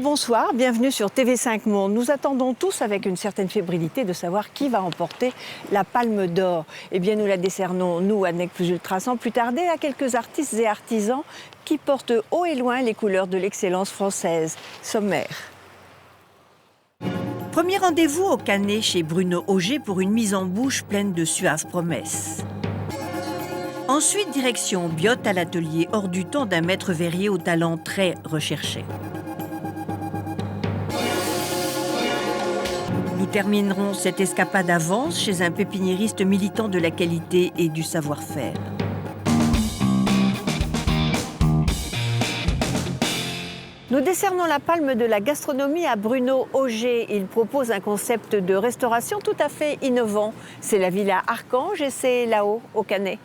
bonsoir, bienvenue sur TV5 Monde. Nous attendons tous avec une certaine fébrilité de savoir qui va remporter la Palme d'Or. Eh bien, nous la décernons, nous, à Nec Plus Ultra, sans plus tarder, à quelques artistes et artisans qui portent haut et loin les couleurs de l'excellence française. Sommaire. Premier rendez-vous au Canet chez Bruno Auger pour une mise en bouche pleine de suaves promesses. Ensuite, direction Biot à l'atelier hors du temps d'un maître verrier au talent très recherché. Nous terminerons cette escapade à Vence chez un pépiniériste militant de la qualité et du savoir-faire. Nous décernons la palme de la gastronomie à Bruno Auger. Il propose un concept de restauration tout à fait innovant. C'est la Villa Archange et c'est là-haut, au Canet.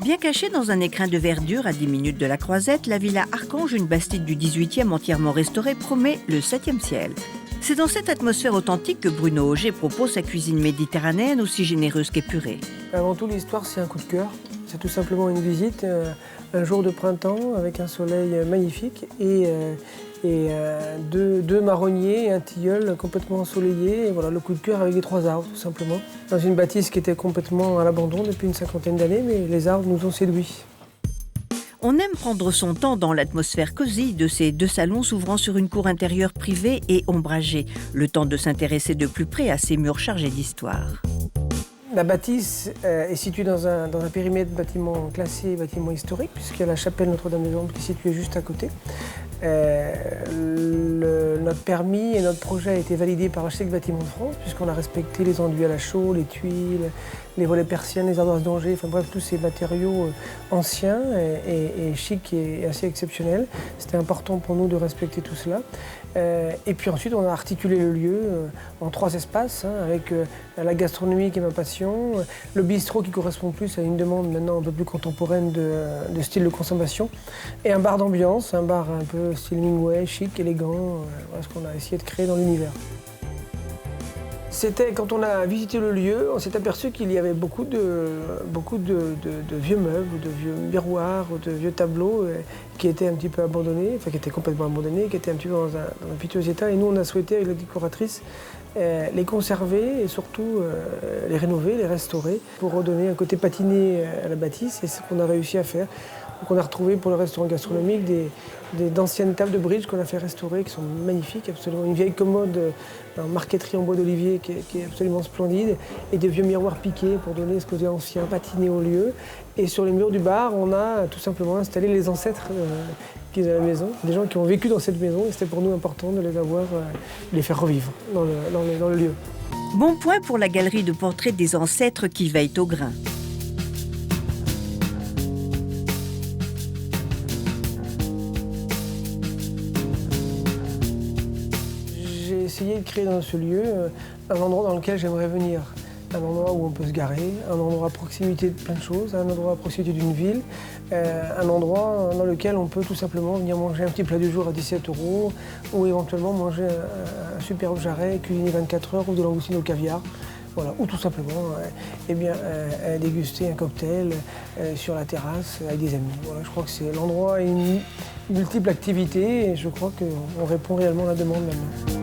Bien cachée dans un écrin de verdure à 10 minutes de la Croisette, la Villa Archange, une bastide du 18e entièrement restaurée, promet le 7e ciel. C'est dans cette atmosphère authentique que Bruno Auger propose sa cuisine méditerranéenne aussi généreuse qu'épurée. Avant tout, l'histoire, c'est un coup de cœur. C'est tout simplement une visite, un jour de printemps avec un soleil magnifique et deux marronniers et un tilleul complètement ensoleillé. Et voilà, le coup de cœur avec les 3 arbres, tout simplement. Dans une bâtisse qui était complètement à l'abandon depuis une 50aine d'années, mais les arbres nous ont séduits. On aime prendre son temps dans l'atmosphère cosy de ces 2 salons s'ouvrant sur une cour intérieure privée et ombragée. Le temps de s'intéresser de plus près à ces murs chargés d'histoire. La bâtisse est située dans un périmètre bâtiment classé, bâtiment historique, puisqu'il y a la chapelle Notre-Dame-des-Landes qui est située juste à côté. Notre permis et notre projet a été validé par Architectes Bâtiments de France, puisqu'on a respecté les enduits à la chaux, les tuiles, les volets persiennes, les ardoises d'Angers, enfin bref, tous ces matériaux anciens et chics et assez exceptionnels. C'était important pour nous de respecter tout cela. Et puis ensuite, on a articulé le lieu en 3 espaces, avec la gastronomie qui est ma passion, le bistrot qui correspond plus à une demande maintenant un peu plus contemporaine de style de consommation, et un bar d'ambiance, un bar un peu style Hemingway, chic, élégant, voilà ce qu'on a essayé de créer dans l'univers. C'était quand on a visité le lieu, on s'est aperçu qu'il y avait beaucoup de vieux meubles, ou de vieux miroirs, ou de vieux tableaux qui étaient un petit peu abandonnés, enfin qui étaient complètement abandonnés, qui étaient un petit peu dans un piteux état. Et nous, on a souhaité, avec la décoratrice, les conserver et surtout les rénover, les restaurer, pour redonner un côté patiné à la bâtisse. Et c'est ce qu'on a réussi à faire. Donc on a retrouvé pour le restaurant gastronomique d'anciennes tables de bridge qu'on a fait restaurer, qui sont magnifiques, absolument. Une vieille commode en marqueterie en bois d'olivier qui est absolument splendide, et des vieux miroirs piqués pour donner ce côté ancien, patiné au lieu. Et sur les murs du bar, on a tout simplement installé les ancêtres qui étaient à la maison, des gens qui ont vécu dans cette maison, et c'était pour nous important de les avoir, de les faire revivre dans le lieu. Bon point pour la galerie de portraits des ancêtres qui veillent au grain. J'ai essayé de créer dans ce lieu un endroit dans lequel j'aimerais venir. Un endroit où on peut se garer, un endroit à proximité de plein de choses, un endroit à proximité d'une ville, un endroit dans lequel on peut tout simplement venir manger un petit plat du jour à 17 € ou éventuellement manger un superbe jarret cuisiné 24 heures ou de langoustine au caviar. Voilà, ou tout simplement déguster un cocktail sur la terrasse avec des amis. Voilà, je crois que c'est l'endroit et une multiple activité, et je crois qu'on répond réellement à la demande maintenant.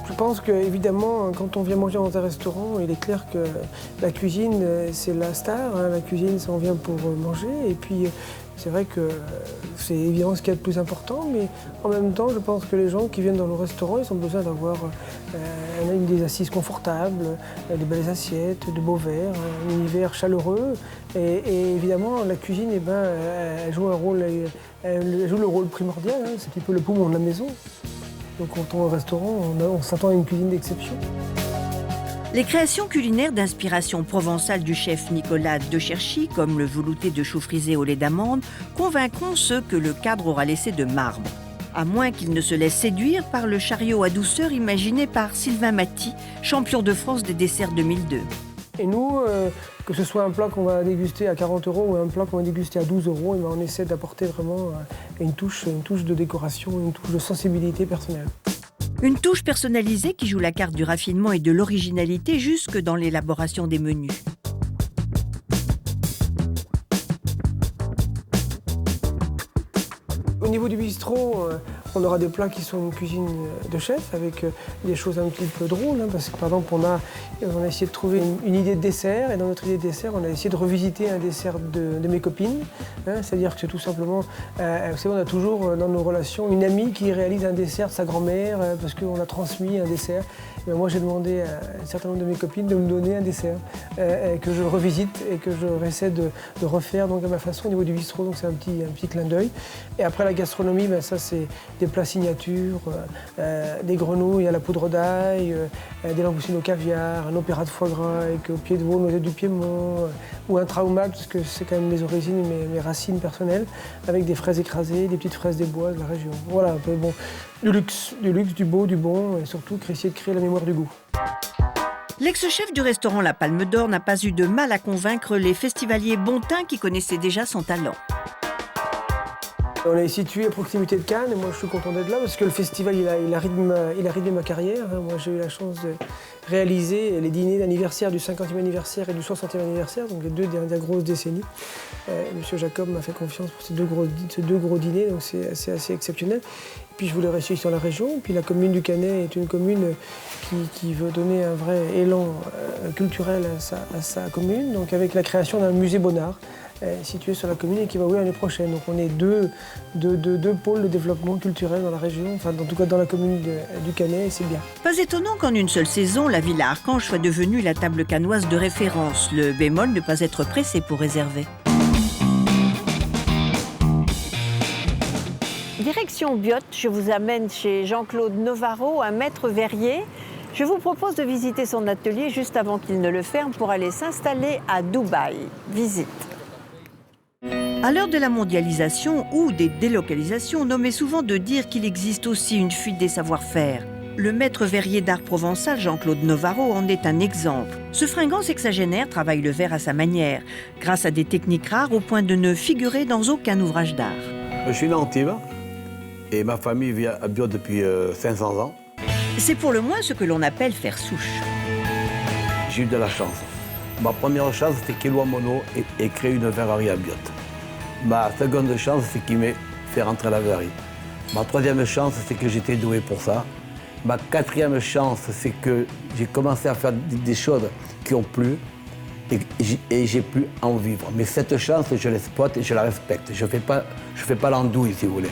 Je pense qu'évidemment, quand on vient manger dans un restaurant, il est clair que la cuisine, c'est la star. La cuisine, ça, on vient pour manger. Et puis, c'est vrai que c'est évidemment ce qu'il y a de plus important. Mais en même temps, je pense que les gens qui viennent dans le restaurant, ils ont besoin d'avoir des assises confortables, des belles assiettes, de beaux verres, un univers chaleureux. Et évidemment, la cuisine, elle joue le rôle primordial. C'est un petit peu le poumon de la maison. Donc quand on va au restaurant, on s'attend à une cuisine d'exception. Les créations culinaires d'inspiration provençale du chef Nicolas de Cherchy, comme le velouté de chou frisé au lait d'amande, convaincront ceux que le cadre aura laissé de marbre. À moins qu'il ne se laisse séduire par le chariot à douceur imaginé par Sylvain Maty, champion de France des desserts 2002. Et nous, que ce soit un plat qu'on va déguster à 40 € ou un plat qu'on va déguster à 12 €, on essaie d'apporter vraiment une touche de décoration, une touche de sensibilité personnelle. Une touche personnalisée qui joue la carte du raffinement et de l'originalité jusque dans l'élaboration des menus. niveau du bistrot, on aura des plats qui sont une cuisine de chef avec des choses un petit peu drôles. Parce que par exemple, on a essayé de trouver une idée de dessert. Et dans notre idée de dessert, on a essayé de revisiter un dessert de mes copines. C'est-à-dire que c'est tout simplement, vous savez, on a toujours dans nos relations une amie qui réalise un dessert de sa grand-mère parce qu'on a transmis un dessert. Et moi, j'ai demandé à un certain nombre de mes copines de me donner un dessert que je revisite et que je essaie de refaire donc, à ma façon au niveau du bistrot. Donc c'est un petit clin d'œil. Et après la gastronomie, ça c'est des plats signatures, des grenouilles à la poudre d'ail, des langoustines au caviar, un opéra de foie gras avec au pied de veau, noisettes du Piémont, ou un traumac, parce que c'est quand même mes origines et mes racines personnelles, avec des fraises écrasées, des petites fraises des bois de la région. Voilà, un peu bon, du luxe, du beau, du bon, et surtout essayer de créer la mémoire du goût. L'ex-chef du restaurant La Palme d'Or n'a pas eu de mal à convaincre les festivaliers bontins qui connaissaient déjà son talent. On est situé à proximité de Cannes et moi je suis content d'être là parce que le festival il a rythmé ma carrière. Moi j'ai eu la chance de réaliser les dîners d'anniversaire du 50e anniversaire et du 60e anniversaire, donc les deux dernières grosses décennies. Monsieur Jacob m'a fait confiance pour ces deux gros dîners, donc c'est assez exceptionnel. Et puis je voulais rester sur la région, puis la commune du Canet est une commune qui veut donner un vrai élan culturel à sa commune, donc avec la création d'un musée Bonnard. Situé sur la commune et qui va ouvrir l'année prochaine. Donc on est deux pôles de développement culturel dans la région, enfin en tout cas dans la commune du Canet, et c'est bien. Pas étonnant qu'en une seule saison, la Villa Archange soit devenue la table cannoise de référence. Le bémol, ne pas être pressé pour réserver. Direction Biot, je vous amène chez Jean-Claude Novaro, un maître verrier. Je vous propose de visiter son atelier juste avant qu'il ne le ferme pour aller s'installer à Dubaï. Visite. À l'heure de la mondialisation ou des délocalisations, on omet souvent de dire qu'il existe aussi une fuite des savoir-faire. Le maître verrier d'art provençal Jean-Claude Novaro en est un exemple. Ce fringant sexagénaire travaille le verre à sa manière, grâce à des techniques rares au point de ne figurer dans aucun ouvrage d'art. Je suis né en Antibes et ma famille vit à Biot depuis 500 ans. C'est pour le moins ce que l'on appelle faire souche. J'ai eu de la chance. Ma première chance, c'était qu'Éloi Monod ait créé une verrerie à Biot. Ma seconde chance, c'est qu'il m'ait fait rentrer à la verrerie. Ma troisième chance, c'est que j'étais doué pour ça. Ma quatrième chance, c'est que j'ai commencé à faire des choses qui ont plu et j'ai pu en vivre. Mais cette chance, je l'exploite et je la respecte. Je fais pas l'andouille, si vous voulez.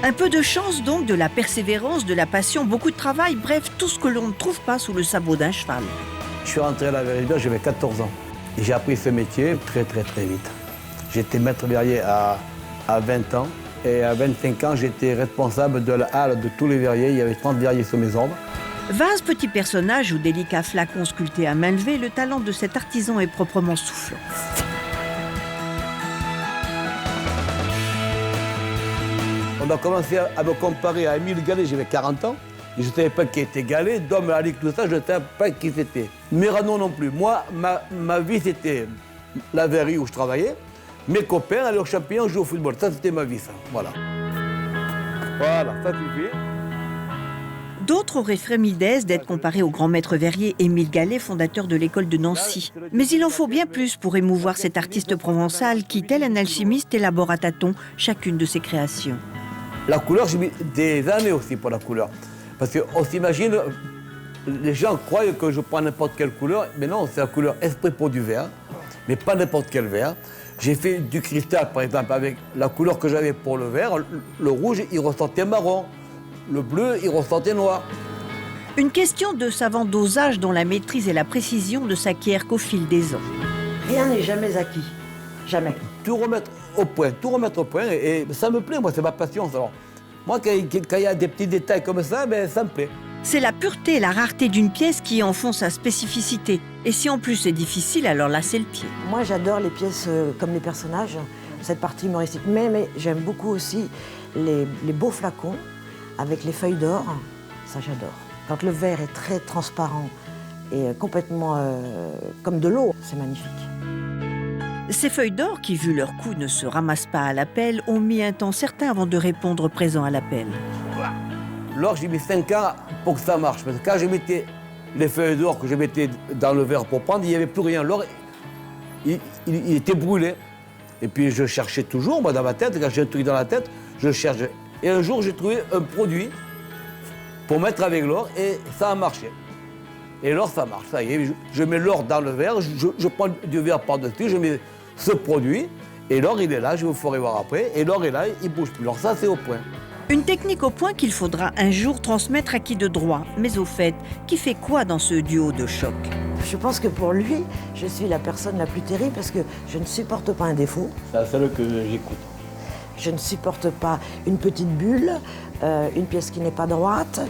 Un peu de chance donc, de la persévérance, de la passion, beaucoup de travail, bref, tout ce que l'on ne trouve pas sous le sabot d'un cheval. Je suis rentré à la verrerie, j'avais 14 ans. Et j'ai appris ce métier très vite. J'étais maître verrier à 20 ans. Et à 25 ans, j'étais responsable de la halle de tous les verriers. Il y avait 30 verriers sous mes ordres. Vase, petit personnage ou délicat flacon sculpté à main levée, le talent de cet artisan est proprement soufflant. On a commencé à me comparer à Émile Gallet, j'avais 40 ans. Et je ne savais pas qui était Gallet, Dom, Alix, tout ça, je ne savais pas qui c'était. Mérano non plus. Moi, ma vie, c'était la verrerie où je travaillais. Mes copains allaient au Champignon jouer au football. Ça, c'était ma vie, ça. Voilà. Voilà, ça suffit. D'autres auraient frémi d'aise d'être comparés au grand maître verrier Émile Gallet, fondateur de l'école de Nancy. Mais il en faut bien plus pour émouvoir cet artiste provençal qui, tel un alchimiste, élabore à tâtons chacune de ses créations. La couleur, j'ai mis des années aussi pour la couleur. Parce qu'on s'imagine, les gens croient que je prends n'importe quelle couleur, mais non, c'est la couleur esprit pour du vert, mais pas n'importe quel vert. J'ai fait du cristal, par exemple, avec la couleur que j'avais pour le vert. Le rouge, il ressortait marron. Le bleu, il ressortait noir. Une question de savant dosage dont la maîtrise et la précision ne s'acquièrent qu'au fil des ans. Rien n'est jamais acquis. Jamais. Tout remettre au point, et ça me plaît, moi, c'est ma passion. Alors, moi, quand il y a des petits détails comme ça, ben, ça me plaît. C'est la pureté et la rareté d'une pièce qui en font sa spécificité. Et si en plus c'est difficile, alors là, c'est le pied. Moi, j'adore les pièces comme les personnages, cette partie humoristique. Mais j'aime beaucoup aussi les beaux flacons avec les feuilles d'or. Ça, j'adore. Quand le verre est très transparent et complètement comme de l'eau, c'est magnifique. Ces feuilles d'or, qui, vu leur coût, ne se ramassent pas à l'appel, ont mis un temps certain avant de répondre présent à l'appel. L'or, j'ai mis 5 ans pour que ça marche. Parce que quand je mettais les feuilles d'or que je mettais dans le verre pour prendre, il n'y avait plus rien. L'or, il était brûlé. Et puis je cherchais toujours, moi, dans ma tête, quand j'ai un truc dans la tête, je cherche. Et un jour, j'ai trouvé un produit pour mettre avec l'or et ça a marché. Et l'or, ça marche, ça y est, je mets l'or dans le verre, je prends du verre par-dessus, je mets ce produit et l'or, il est là, je vous ferai voir après, et l'or est là, il ne bouge plus. Alors ça, c'est au point. Une technique au point qu'il faudra un jour transmettre à qui de droit. Mais au fait, qui fait quoi dans ce duo de choc? Je pense que pour lui, je suis la personne la plus terrible parce que je ne supporte pas un défaut. C'est celle que j'écoute. Je ne supporte pas une petite bulle, une pièce qui n'est pas droite,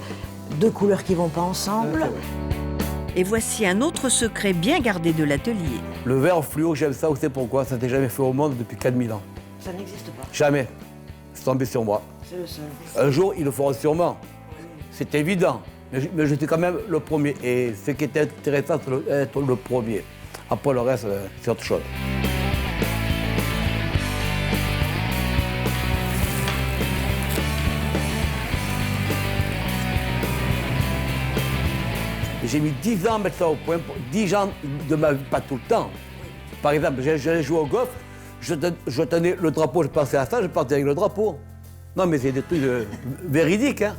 deux couleurs qui ne vont pas ensemble. Et voici un autre secret bien gardé de l'atelier. Le verre fluo, j'aime ça, vous savez pourquoi? Ça n'était jamais fait au monde depuis 4000 ans. Ça n'existe pas. Jamais. C'est tombé sur moi. C'est le seul. Un jour, ils le feront sûrement. C'est évident. Mais j'étais quand même le premier. Et ce qui était intéressant, c'est d'être le premier. Après, le reste, c'est autre chose. J'ai mis 10 ans à mettre ça au point, 10 ans de ma vie, pas tout le temps. Par exemple, j'allais jouer au golf, je tenais le drapeau, je pensais à ça, je partais avec le drapeau. Non, mais c'est des trucs véridiques, hein.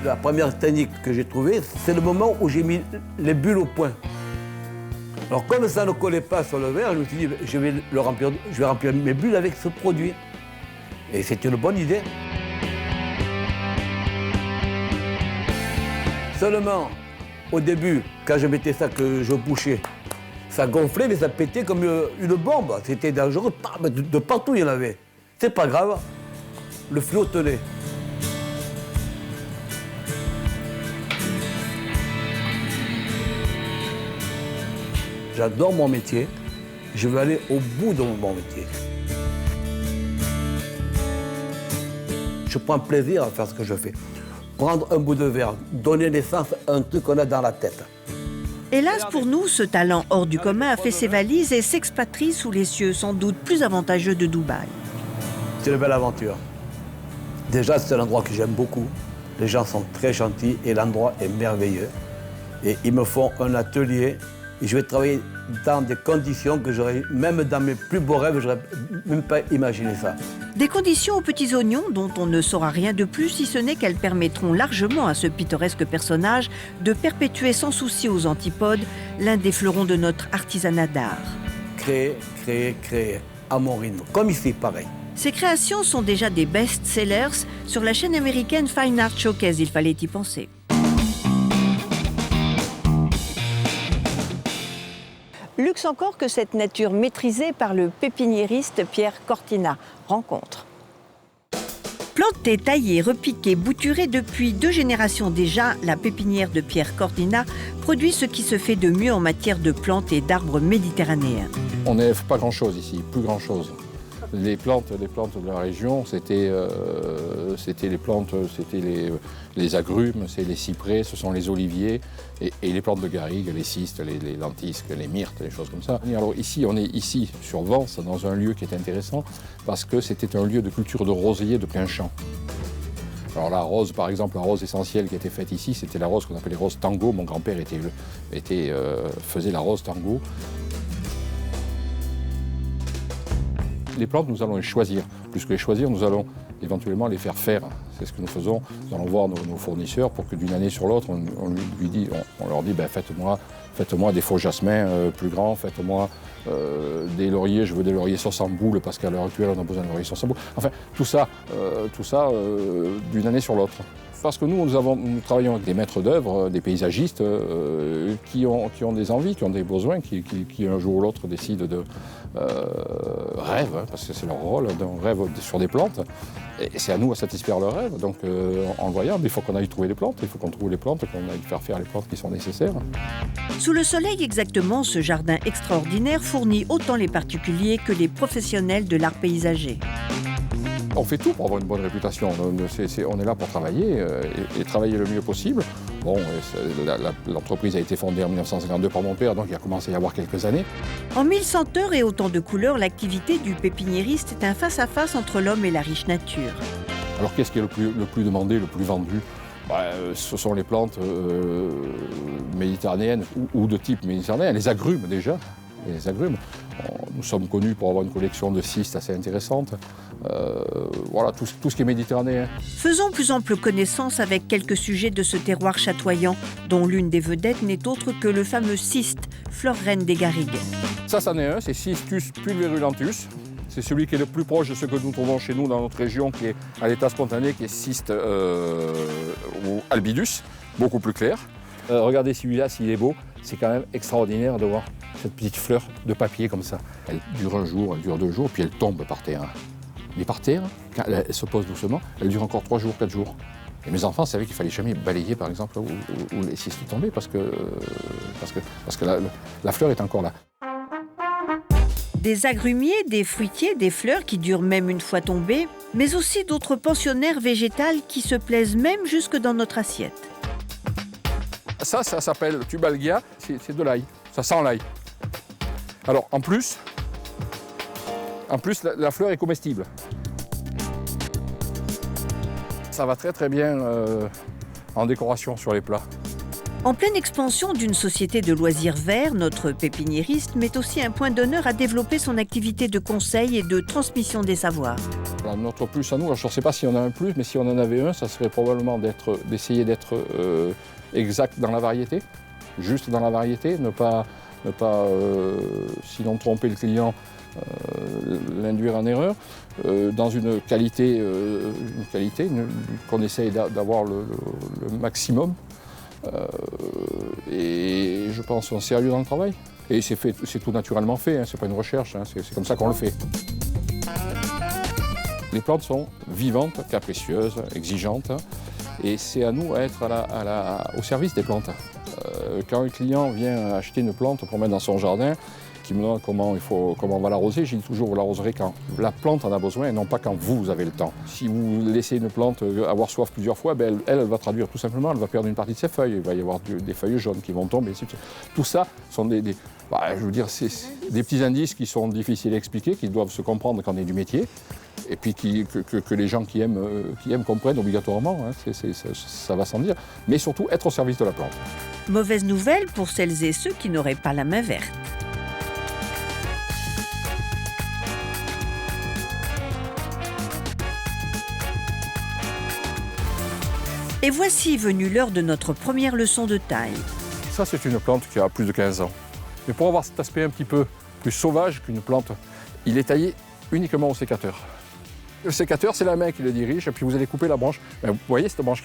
La première technique que j'ai trouvée, c'est le moment où j'ai mis les bulles au point. Alors, comme ça ne collait pas sur le verre, je me suis dit, je vais remplir mes bulles avec ce produit. Et c'était une bonne idée. Seulement, au début, quand je mettais ça, que je bouchais, ça gonflait, mais ça pétait comme une bombe. C'était dangereux, de partout il y en avait. C'est pas grave, le fluo tenait. J'adore mon métier, je veux aller au bout de mon métier. Je prends plaisir à faire ce que je fais. Prendre un bout de verre, donner naissance à un truc qu'on a dans la tête. Hélas pour nous, ce talent hors du commun a fait ses valises et s'expatrie sous les cieux sans doute plus avantageux de Dubaï. C'est une belle aventure. Déjà, c'est un endroit que j'aime beaucoup. Les gens sont très gentils et l'endroit est merveilleux. Et ils me font un atelier et je vais travailler dans des conditions que j'aurais, même dans mes plus beaux rêves, j'aurais même pas imaginé ça. Des conditions aux petits oignons dont on ne saura rien de plus si ce n'est qu'elles permettront largement à ce pittoresque personnage de perpétuer sans souci aux antipodes l'un des fleurons de notre artisanat d'art. Créer, créer, créer, à mon rythme, comme ici, pareil. Ces créations sont déjà des best-sellers sur la chaîne américaine Fine Art Showcase, il fallait y penser. Luxe encore que cette nature maîtrisée par le pépiniériste Pierre Cortina. Rencontre. Plantée, taillée, repiquée, bouturée depuis 2 générations déjà, la pépinière de Pierre Cortina produit ce qui se fait de mieux en matière de plantes et d'arbres méditerranéens. On n'élève pas grand-chose ici, plus grand-chose. Les plantes de la région, c'était les agrumes, c'est les cyprès, ce sont les oliviers et les plantes de garrigue, les cistes, les lentisques, les myrtes, les choses comme ça. Et alors ici, on est ici sur Vence, dans un lieu qui est intéressant parce que c'était un lieu de culture de rosiers de plein champ. Alors la rose, par exemple, la rose essentielle qui était faite ici, c'était la rose qu'on appelait rose tango. Mon grand-père faisait la rose tango. Les plantes, nous allons les choisir. Plus que les choisir, nous allons éventuellement les faire faire. C'est ce que nous faisons. Nous allons voir nos fournisseurs pour que d'une année sur l'autre, on leur dit faites-moi des faux jasmins plus grands, faites-moi des lauriers, je veux des lauriers 60 boules parce qu'à l'heure actuelle, on a besoin de lauriers 60 boules. Enfin, tout ça d'une année sur l'autre. Parce que nous travaillons avec des maîtres d'œuvre, des paysagistes qui ont des envies, qui ont des besoins, qui un jour ou l'autre décident de rêvent, hein, parce que c'est leur rôle, d'un rêve sur des plantes. Et c'est à nous à satisfaire leurs rêves. Donc en le voyant, il faut qu'on aille trouver les plantes, il faut qu'on trouve les plantes, qu'on aille faire les plantes qui sont nécessaires. Sous le soleil exactement, ce jardin extraordinaire fournit autant les particuliers que les professionnels de l'art paysager. On fait tout pour avoir une bonne réputation. On est là pour travailler et travailler le mieux possible. Bon, l'entreprise a été fondée en 1952 par mon père, donc il a commencé à y avoir quelques années. En 1100 heures et autant de couleurs, l'activité du pépiniériste est un face-à-face entre l'homme et la riche nature. Alors qu'est-ce qui est le plus demandé, le plus vendu ? Ce sont les plantes méditerranéennes ou de type méditerranéen, les agrumes déjà. Les agrumes. Nous sommes connus pour avoir une collection de cystes assez intéressante. Voilà, tout ce qui est méditerranéen. Faisons plus ample connaissance avec quelques sujets de ce terroir chatoyant, dont l'une des vedettes n'est autre que le fameux cyste, fleur reine des garrigues. Ça, c'en est un, c'est Cystus pulverulentus. C'est celui qui est le plus proche de ce que nous trouvons chez nous dans notre région, qui est à l'état spontané, qui est cyste ou albidus, beaucoup plus clair. Regardez celui-là, s'il est beau, c'est quand même extraordinaire de voir cette petite fleur de papier comme ça. Elle dure un jour, elle dure 2 jours, puis elle tombe par terre. Mais par terre, quand elle se pose doucement, elle dure encore 3 jours, 4 jours. Et mes enfants savaient qu'il fallait jamais balayer, par exemple, où les cystes tombaient, parce que la fleur est encore là. Des agrumiers, des fruitiers, des fleurs qui durent même une fois tombées, mais aussi d'autres pensionnaires végétales qui se plaisent même jusque dans notre assiette. Ça s'appelle tubalgia, c'est de l'ail, ça sent l'ail. Alors en plus la fleur est comestible. Ça va très très bien en décoration sur les plats. En pleine expansion d'une société de loisirs verts, notre pépiniériste met aussi un point d'honneur à développer son activité de conseil et de transmission des savoirs. Alors, notre plus à nous, je ne sais pas si on a un plus, mais si on en avait un, ça serait probablement d'essayer d'être exact dans la variété, juste dans la variété, ne pas sinon tromper le client, l'induire en erreur, dans une qualité qu'on essaye d'avoir le maximum. Et je pense en sérieux dans le travail. Et c'est tout naturellement fait, hein, c'est pas une recherche, hein, c'est comme ça qu'on le fait. Les plantes sont vivantes, capricieuses, exigeantes, et c'est à nous à être au service des plantes. Quand un client vient acheter une plante pour mettre dans son jardin, qui me demande comment on va l'arroser, je dis toujours vous l'arroserez quand la plante en a besoin et non pas quand vous avez le temps. Si vous laissez une plante avoir soif plusieurs fois, ben elle va traduire tout simplement, elle va perdre une partie de ses feuilles, il va y avoir des feuilles jaunes qui vont tomber. Tout ça sont c'est des petits indices qui sont difficiles à expliquer, qui doivent se comprendre quand on est du métier, et puis que les gens qui aiment comprennent obligatoirement, hein, ça va sans dire, mais surtout être au service de la plante. Mauvaise nouvelle pour celles et ceux qui n'auraient pas la main verte. Et voici venue l'heure de notre première leçon de taille. Ça, c'est une plante qui a plus de 15 ans. Mais pour avoir cet aspect un petit peu plus sauvage qu'une plante, il est taillé uniquement au sécateur. Le sécateur, c'est la main qui le dirige, et puis vous allez couper la branche. Vous voyez cette branche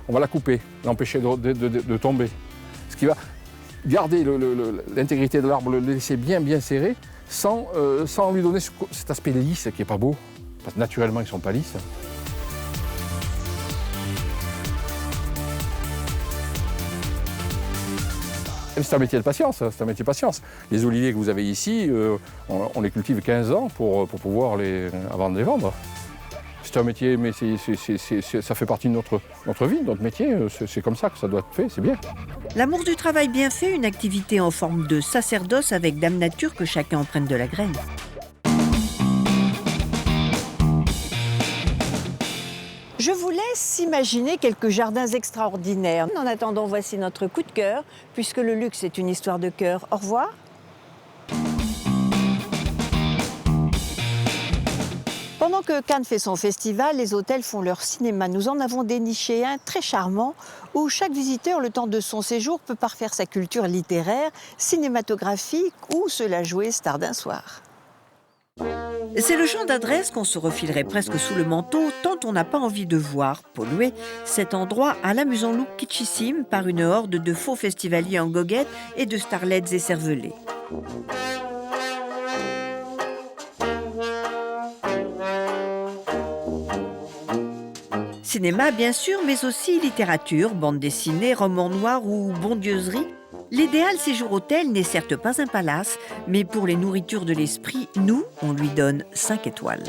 on va la couper, l'empêcher de tomber. Ce qui va garder l'intégrité de l'arbre, le laisser bien serré, sans lui donner cet aspect lisse qui n'est pas beau. Parce que naturellement, ils ne sont pas lisses. C'est un métier de patience, Les oliviers que vous avez ici, on les cultive 15 ans pour pouvoir avant de les vendre. C'est un métier, mais ça fait partie de notre vie, notre métier. C'est comme ça que ça doit être fait, c'est bien. L'amour du travail bien fait, une activité en forme de sacerdoce avec Dame Nature que chacun en prenne de la graine. Je vous laisse imaginer quelques jardins extraordinaires. En attendant, voici notre coup de cœur, puisque le luxe est une histoire de cœur. Au revoir. Pendant que Cannes fait son festival, les hôtels font leur cinéma. Nous en avons déniché un très charmant où chaque visiteur, le temps de son séjour, peut parfaire sa culture littéraire, cinématographique ou se la jouer star d'un soir. C'est le genre d'adresse qu'on se refilerait presque sous le manteau tant on n'a pas envie de voir, polluer, cet endroit à l'amusant look kitschissime par une horde de faux festivaliers en goguettes et de starlettes écervelées. Cinéma bien sûr, mais aussi littérature, bande dessinée, roman noir ou bondieuserie. L'idéal séjour hôtel n'est certes pas un palace, mais pour les nourritures de l'esprit, nous, on lui donne 5 étoiles.